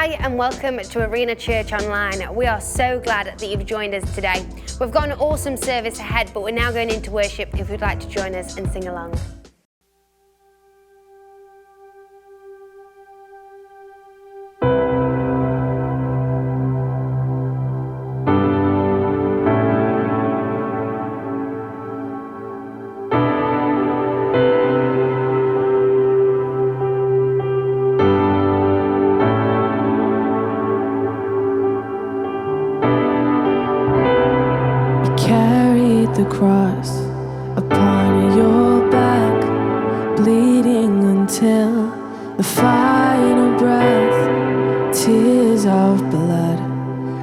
Hi and welcome to Arena Church Online. We are so glad that you've joined us today. We've got an awesome service ahead, but we're now going into worship if you'd like to join us and sing along. The cross upon your back, bleeding until the final breath, tears of blood,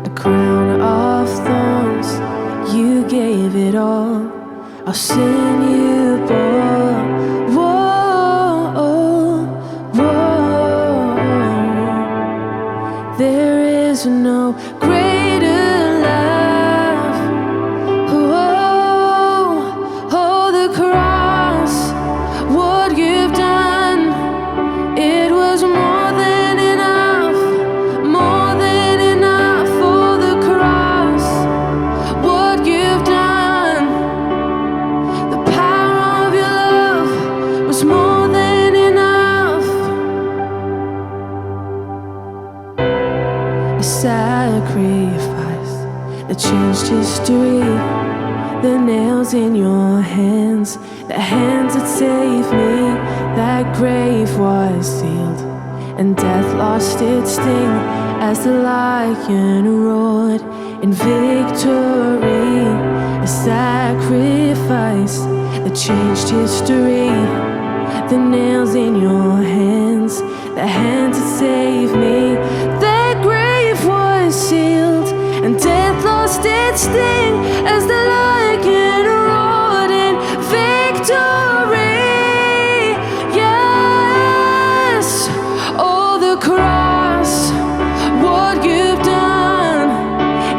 a crown of thorns. You gave it all, our sin you bore. Whoa, whoa, there is no greater love. Oh, the cross, what you've done, it was more than enough, more than enough. Oh, the cross, what you've done, the power of your love was more than enough. A sacrifice that changed history. The nails in your hands, the hands that saved me. That grave was sealed, and death lost its sting as the lion roared in victory. A sacrifice that changed history. The nails in your hands, the hands that saved me. That grave was sealed, and death lost its sting as the lion roared in victory. Yes, oh, the cross, what you've done,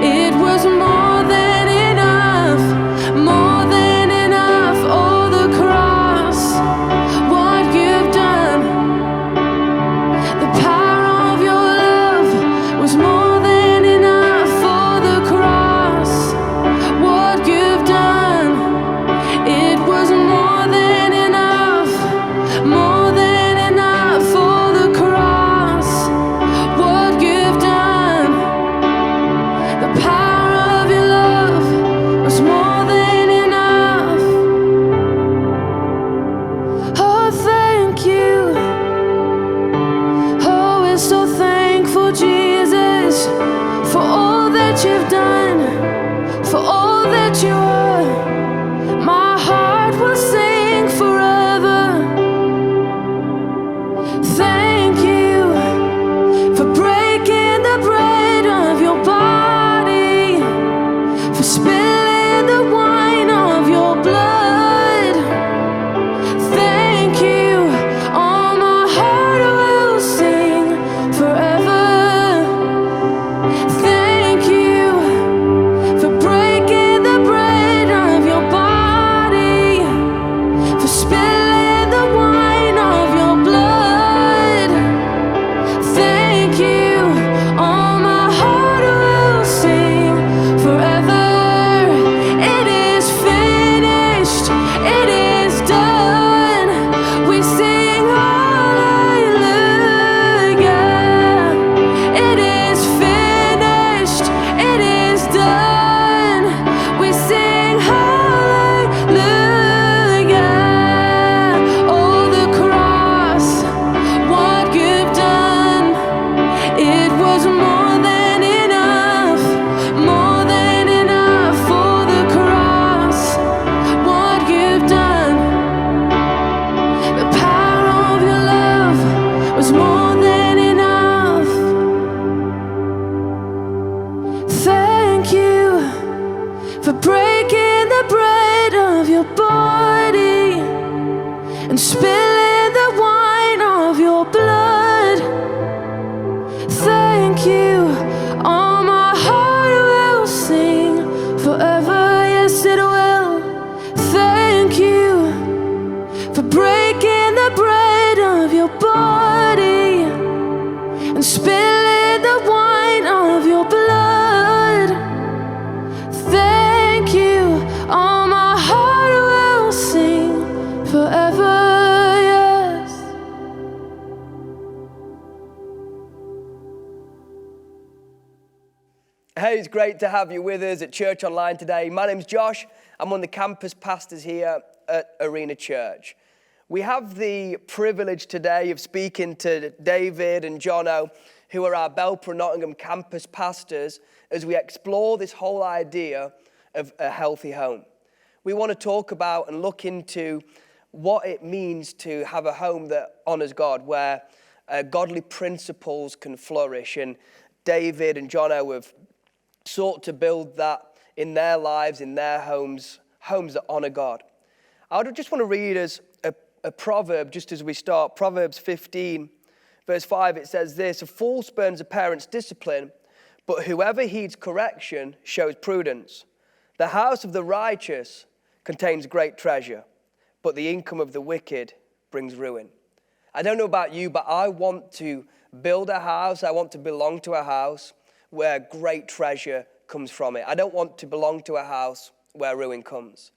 it was more than enough, more than enough. Oh, the cross, what you've done, the power of your love was more than enough. Oh, the cross, what you've done, it was more than enough, more than enough. Oh, the cross, what you've done, the power of your love was more than enough. Oh, thank you. Oh, we're so thankful, Jesus, for all that you've done, for all that you are. My heart will sing forever. Thank you for breaking the bread of your body, for spilling the wine of your blood. Thank you, all my heart will sing forever. Thank you for breaking the bread of your body, for spilling the wine of your blood. Thank you, all my heart will sing forever. It is finished, it is done. We sing hallelujah. It is finished, it is done. We sing hallelujah. Oh, the cross, what you've done, it was more than enough, more than enough. Oh, the cross, what you've done, the power of your love was more than enough. Thank you for breaking the bread of your body and spilling the wine of your blood. Thank you, all my heart will sing forever. Yes, it will. Thank you for breaking the bread of your body and spilling forever, yes. Hey, it's great to have you with us at Church Online today. My name's Josh. I'm one of the campus pastors here at Arena Church. We have the privilege today of speaking to David and Jono, who are our Belper and Nottingham campus pastors, as we explore this whole idea of a healthy home. We want to talk about and look into what it means to have a home that honors God, where godly principles can flourish. And David and Jono have sought to build that in their lives, in their homes that honor God. I just want to read us a proverb just as we start. Proverbs 15, verse 5, it says this: "A fool spurns a parent's discipline, but whoever heeds correction shows prudence. The house of the righteous contains great treasure, but the income of the wicked brings ruin." I don't know about you, but I want to build a house. I want to belong to a house where great treasure comes from it. I don't want to belong to a house where ruin comes.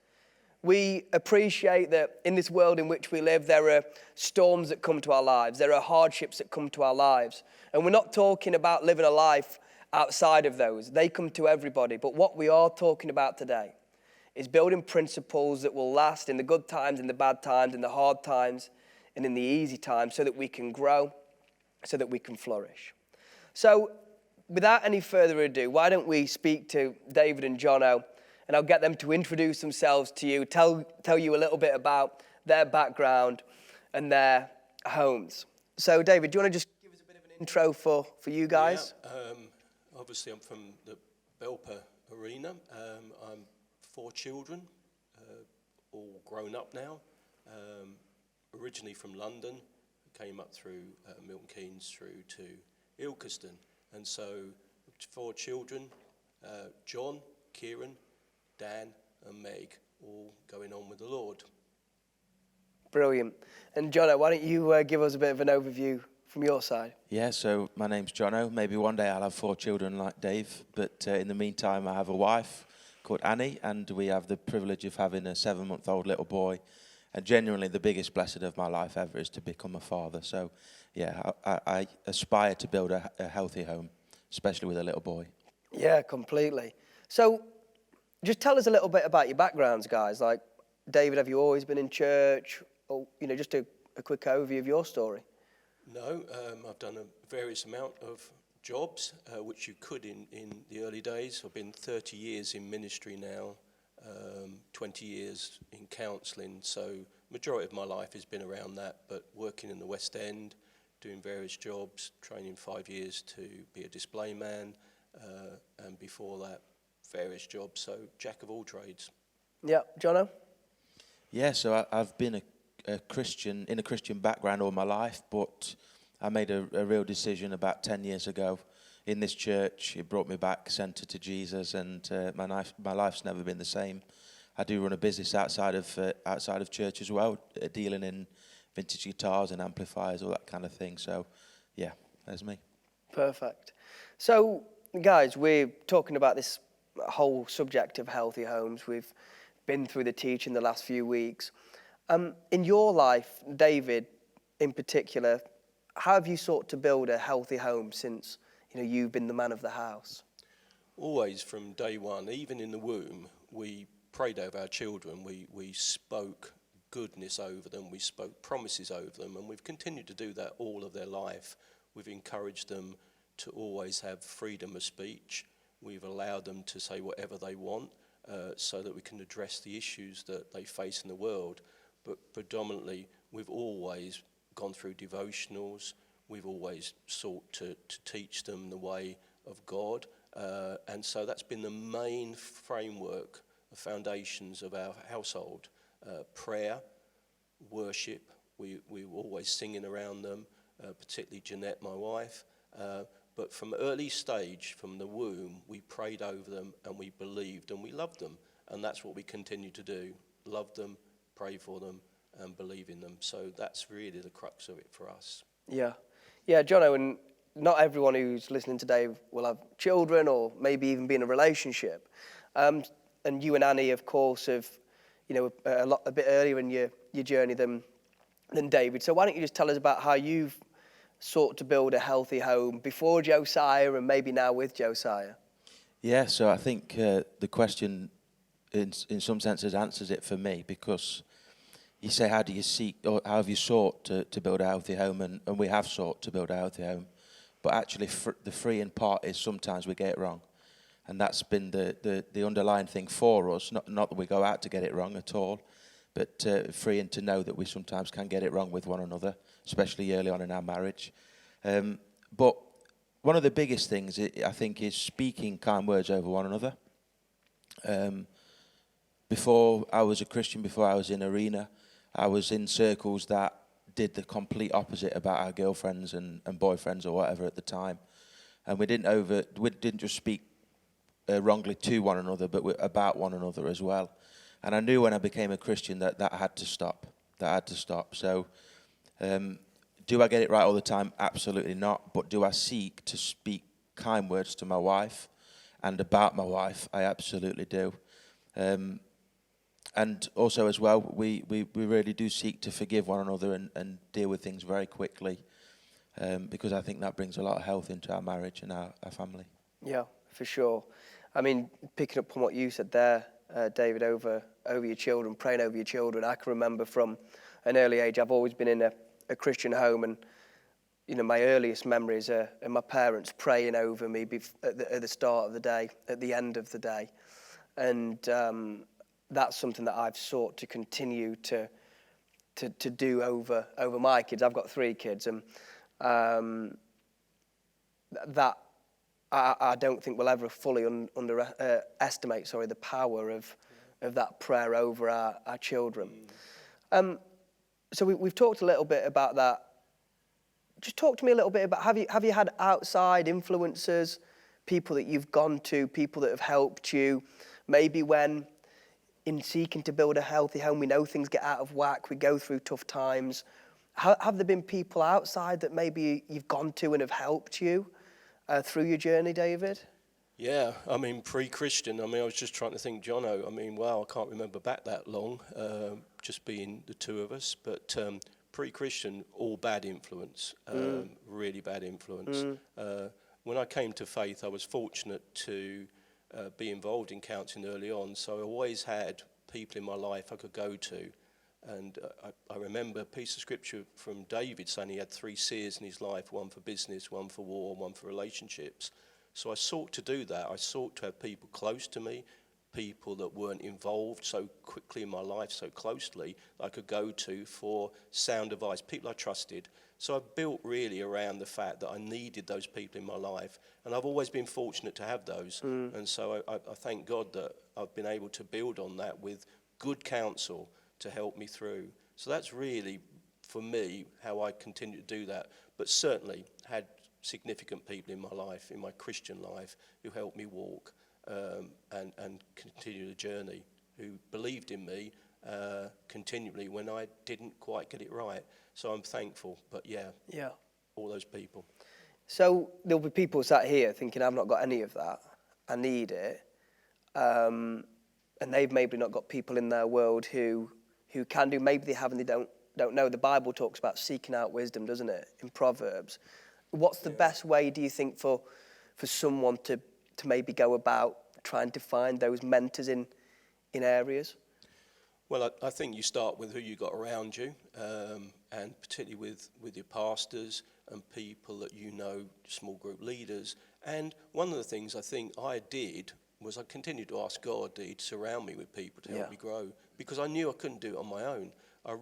We appreciate that in this world in which we live, there are storms that come to our lives. There are hardships that come to our lives. And we're not talking about living a life outside of those. They come to everybody. But what we are talking about today is building principles that will last in the good times, in the bad times, in the hard times, and in the easy times, so that we can grow, so that we can flourish. So, without any further ado, why don't we speak to David and Jono, and I'll get them to introduce themselves to you, tell you a little bit about their background and their homes. So, David, do you want to just give us a bit of an intro for you guys? Yeah, obviously I'm from the Belper arena. I'm 4 children, all grown up now. Originally from London, came up through Milton Keynes through to Ilkeston. And so 4 children, John, Kieran, Dan and Meg, all going on with the Lord. Brilliant. And Jono, why don't you give us a bit of an overview from your side? Yeah, so my name's Jono. Maybe one day I'll have 4 children like Dave, but in the meantime I have a wife called Annie, and we have the privilege of having a 7-month-old little boy. And genuinely the biggest blessing of my life ever is to become a father. So yeah, I aspire to build a healthy home, especially with a little boy. Yeah, completely. So just tell us a little bit about your backgrounds, guys. Like, David, have you always been in church? Or, just a quick overview of your story. No, I've done a various amount of jobs, which you could in the early days. I've been 30 years in ministry now, 20 years in counselling. So majority of my life has been around that, but working in the West End, doing various jobs, training 5 years to be a display man, and before that, various jobs. So jack of all trades. Yeah, Jono? Yeah, so I've been a Christian, in a Christian background all my life, but I made a real decision about 10 years ago in this church. It brought me back centered to Jesus, and my life's never been the same. I do run a business outside of church as well, dealing in vintage guitars and amplifiers, all that kind of thing. So, yeah, there's me. Perfect. So, guys, we're talking about this whole subject of healthy homes. We've been through the teaching the last few weeks. In your life, David, in particular, how have you sought to build a healthy home since you've been the man of the house? Always from day one, even in the womb, we prayed over our children. We spoke goodness over them. We spoke promises over them, and we've continued to do that all of their life. We've encouraged them to always have freedom of speech. We've allowed them to say whatever they want, so that we can address the issues that they face in the world. But predominantly, we've always gone through devotionals. We've always sought to teach them the way of God. And so that's been the main framework, the foundations of our household. Prayer, worship, we were always singing around them, particularly Jeanette, my wife. But from early stage, from the womb, we prayed over them and we believed and we loved them. And that's what we continue to do. Love them, pray for them and believe in them. So that's really the crux of it for us. Yeah. Yeah, Jono, and not everyone who's listening today will have children or maybe even be in a relationship. And you and Annie, of course, have, a bit earlier in your your journey than David. So why don't you just tell us about how you've sought to build a healthy home before Josiah and maybe now with Josiah? Yeah, so I think the question in some senses answers it for me, because you say, how do you seek, or how have you sought to build a healthy home? And we have sought to build a healthy home. But actually, the freeing part is sometimes we get it wrong. And that's been the underlying thing for us. Not that we go out to get it wrong at all, but freeing to know that we sometimes can get it wrong with one another, especially early on in our marriage. But one of the biggest things, I think, is speaking kind words over one another. Before I was a Christian, before I was in Arena, I was in circles that did the complete opposite about our girlfriends and boyfriends or whatever at the time. And we didn't just speak wrongly to one another, but about one another as well. And I knew when I became a Christian that had to stop. That had to stop. So do I get it right all the time? Absolutely not. But do I seek to speak kind words to my wife and about my wife? I absolutely do. And also as well, we really do seek to forgive one another and deal with things very quickly, because I think that brings a lot of health into our marriage and our family. Yeah, for sure. I mean, picking up on what you said there, David, over your children, praying over your children. I can remember from an early age, I've always been in a Christian home, and my earliest memories are my parents praying over me at the start of the day, at the end of the day, and that's something that I've sought to continue to do over my kids. I've got 3 kids, and that I don't think we'll ever fully underestimate the power of that prayer over our children. So we've talked a little bit about that. Just talk to me a little bit about, have you had outside influencers, people that you've gone to, people that have helped you, maybe when in seeking to build a healthy home, we know things get out of whack, we go through tough times. Have there been people outside that maybe you've gone to and have helped you through your journey, David? Yeah, I mean, pre-Christian, I was just trying to think, Jono, wow, I can't remember back that long, just being the two of us, but pre-Christian, all bad influence, really bad influence. When I came to faith, I was fortunate to be involved in counselling early on, so I always had people in my life I could go to. And I remember a piece of scripture from David saying he had 3 seers in his life, one for business, one for war, one for relationships. So I sought to do that. I sought to have people close to me, people that weren't involved so quickly in my life, so closely, that I could go to for sound advice, people I trusted. So I built really around the fact that I needed those people in my life. And I've always been fortunate to have those. And so I thank God that I've been able to build on that with good counsel to help me through. So that's really, for me, how I continue to do that. But certainly had significant people in my life, in my Christian life, who helped me walk and continue the journey, who believed in me continually when I didn't quite get it right. So I'm thankful, but yeah, all those people. So there'll be people sat here thinking, I've not got any of that, I need it, and they've maybe not got people in their world who can do. Maybe they have and they don't know. The Bible talks about seeking out wisdom, doesn't it, in Proverbs? What's the best way, do you think, for someone to maybe go about trying to find those mentors in areas? Well, I think you start with who you got around you, and particularly with your pastors and people that small group leaders. And one of the things I think I did was I continued to ask God to surround me with people to help me grow, because I knew I couldn't do it on my own. I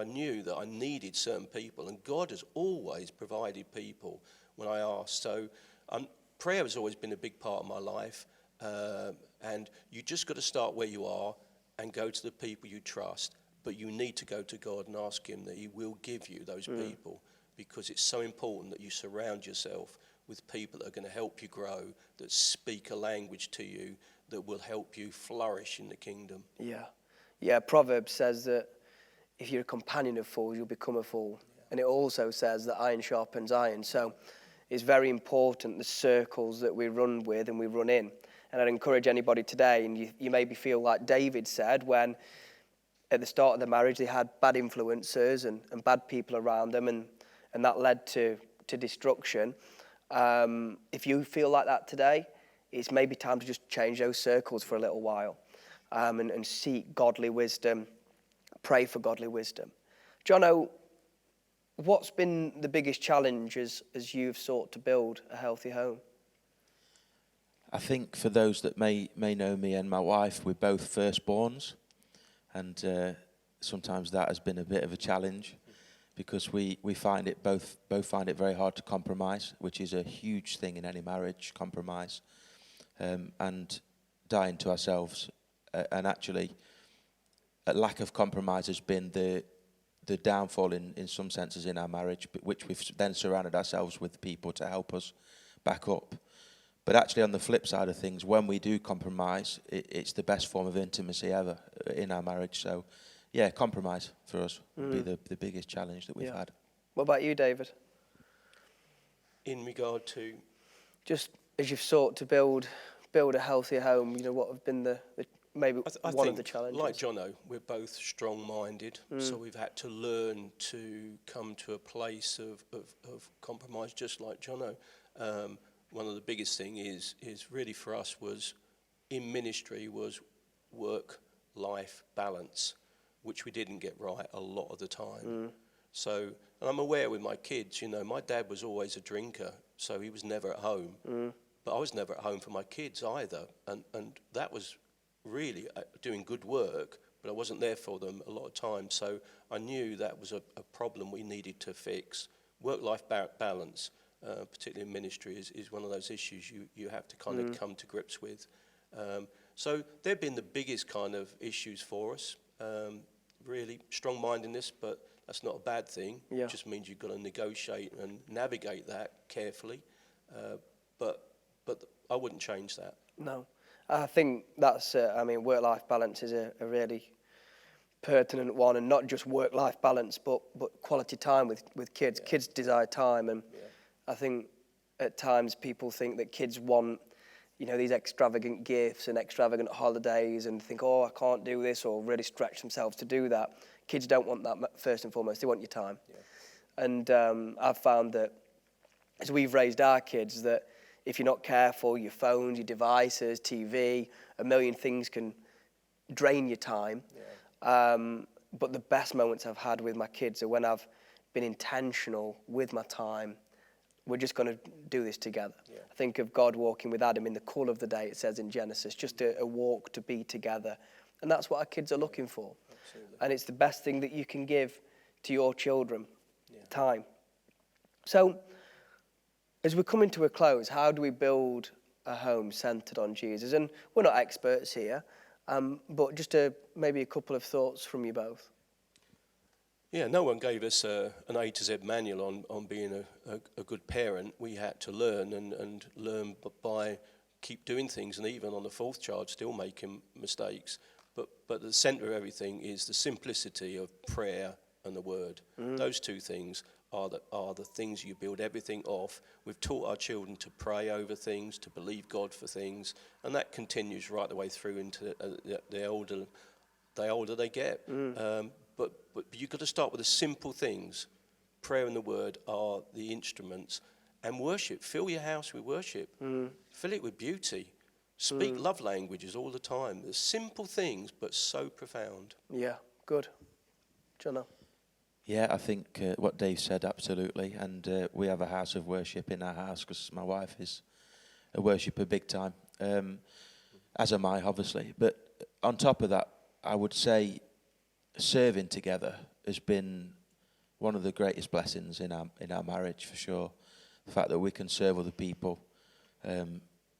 knew that I needed certain people, and God has always provided people when I asked. So prayer has always been a big part of my life, and you just got to start where you are and go to the people you trust, but you need to go to God and ask him that he will give you those people, because it's so important that you surround yourself with people that are going to help you grow, that speak a language to you that will help you flourish in the kingdom. Yeah, Proverbs says that if you're a companion of fools, you'll become a fool. And it also says that iron sharpens iron. So it's very important the circles that we run with and we run in. And I'd encourage anybody today, and you maybe feel like David said, when at the start of the marriage, they had bad influences and bad people around them, and that led to destruction. If you feel like that today, it's maybe time to just change those circles for a little while, and seek godly wisdom, pray for godly wisdom. Jono, what's been the biggest challenge as you've sought to build a healthy home? I think for those that may know me and my wife, we're both firstborns, and sometimes that has been a bit of a challenge, because we find it both find it very hard to compromise, which is a huge thing in any marriage, compromise, and dying to ourselves. And actually, a lack of compromise has been the downfall in some senses in our marriage, which we've then surrounded ourselves with people to help us back up. But actually, on the flip side of things, when we do compromise, it's the best form of intimacy ever in our marriage. So, yeah, compromise for us would be the biggest challenge that we've had. What about you, David? In regard to, Just as you've sought to build a healthier home, what have been the maybe I one think, of the challenges? like Jono, we're both strong-minded, so we've had to learn to come to a place of compromise, just like Jono. One of the biggest thing is really for us was, in ministry, was work-life balance, which we didn't get right a lot of the time. So, and I'm aware with my kids, my dad was always a drinker, so he was never at home. But I was never at home for my kids either, and that was really doing good work, but I wasn't there for them a lot of times. So I knew that was a problem we needed to fix. Work-life balance, particularly in ministry, is one of those issues you have to kind of come to grips with. So they've been the biggest kind of issues for us. Really strong-mindedness, but that's not a bad thing. Yeah. It just means you've got to negotiate and navigate that carefully. But I wouldn't change that. No. I think that's, work-life balance is a really pertinent one, and not just work-life balance, but quality time with kids. Yeah. Kids desire time, and I think at times people think that kids want, these extravagant gifts and extravagant holidays, and think, oh, I can't do this, or really stretch themselves to do that. Kids don't want that first and foremost. They want your time. Yeah. And I've found that as we've raised our kids, that if you're not careful, your phones, your devices, TV, a million things can drain your time. Yeah. But the best moments I've had with my kids are when I've been intentional with my time. We're just going to do this together. Yeah. I think of God walking with Adam in the cool of the day, it says in Genesis, just a walk to be together. And that's what our kids are looking for. Absolutely. And it's the best thing that you can give to your children, time. So, as we're coming to a close, how do we build a home centered on Jesus? And we're not experts here, but just maybe a couple of thoughts from you both. Yeah, no one gave us an A to Z manual on being a good parent. We had to learn and learn by keep doing things, and even on the fourth child, still making mistakes. But the centre of everything is the simplicity of prayer and the word. Those two things are the things you build everything off. We've taught our children to pray over things, to believe God for things, and that continues right the way through into the older they get. But you've got to start with the simple things. Prayer and the word are the instruments. And worship. Fill your house with worship. Fill it with beauty. Speak love languages all the time. They're simple things, but so profound. Yeah, good. Jono? Yeah, I think what Dave said, absolutely. And we have a house of worship in our house because my wife is a worshipper big time, as am I, obviously. But on top of that, I would say serving together has been one of the greatest blessings in our marriage, for sure. The fact that we can serve other people,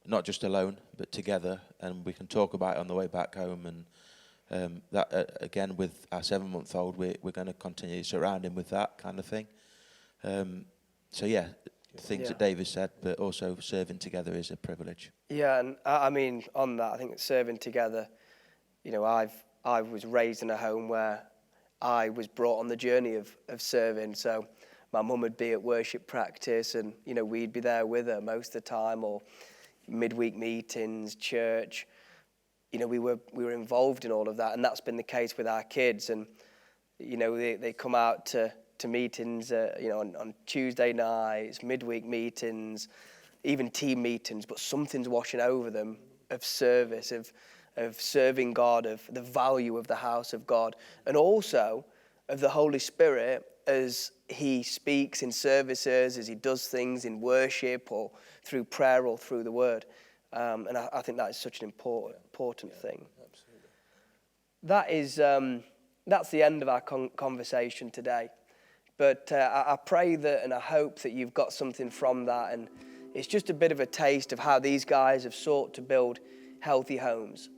not just alone, but together, and we can talk about it on the way back home. And that again, with our 7-month-old, we're going to continue to surround him with that kind of thing. So yeah, things that David said, but also serving together is a privilege. Yeah, and I mean, on that, I think serving together, I was raised in a home where I was brought on the journey of serving. So my mum would be at worship practice, and we'd be there with her most of the time, or midweek meetings, church. we were involved in all of that, and that's been the case with our kids. And they come out to meetings, on Tuesday nights, midweek meetings, even team meetings, but something's washing over them of service, of serving God, of the value of the house of God, and also of the Holy Spirit as he speaks in services, as he does things in worship or through prayer or through the word. And I think that is such an important thing. Absolutely. That is, that's the end of our conversation today. But I pray that and I hope that you've got something from that. And it's just a bit of a taste of how these guys have sought to build healthy homes.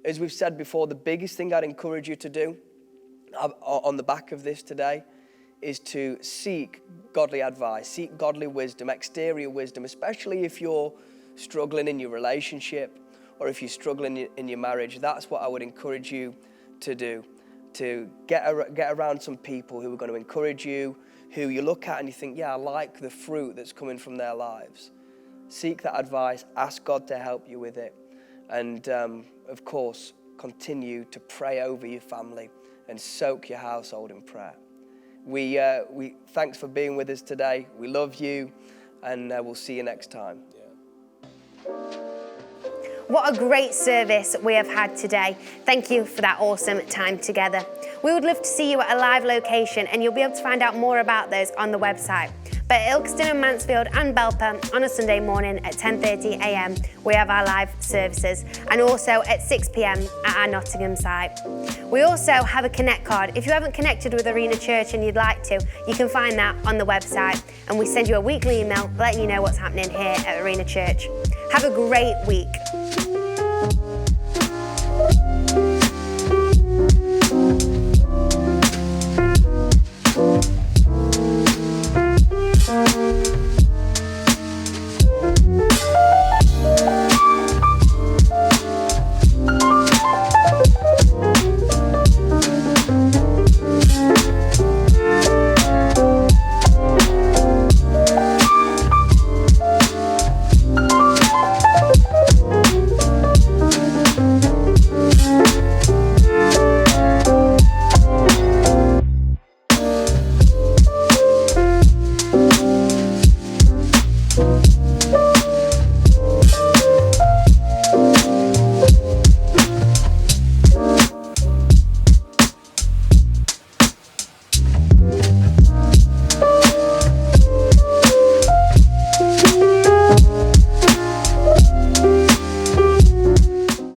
As we've said before, the biggest thing I'd encourage you to do on the back of this today is to seek godly advice, seek godly wisdom, exterior wisdom, especially if you're struggling in your relationship or if you're struggling in your marriage. That's what I would encourage you to do, to get around some people who are going to encourage you, who you look at and you think, yeah, I like the fruit that's coming from their lives. Seek that advice, ask God to help you with it, and of course, continue to pray over your family and soak your household in prayer. We thanks for being with us today. We love you, and we'll see you next time. What a great service we have had today. Thank you for that awesome time together. We would love to see you at a live location, and you'll be able to find out more about those on the website. But at Ilkeston and Mansfield and Belper on a Sunday morning at 10:30 a.m, we have our live services, and also at 6 p.m. at our Nottingham site. We also have a Connect card. If you haven't connected with Arena Church and you'd like to, you can find that on the website, and we send you a weekly email letting you know what's happening here at Arena Church. Have a great week. Thank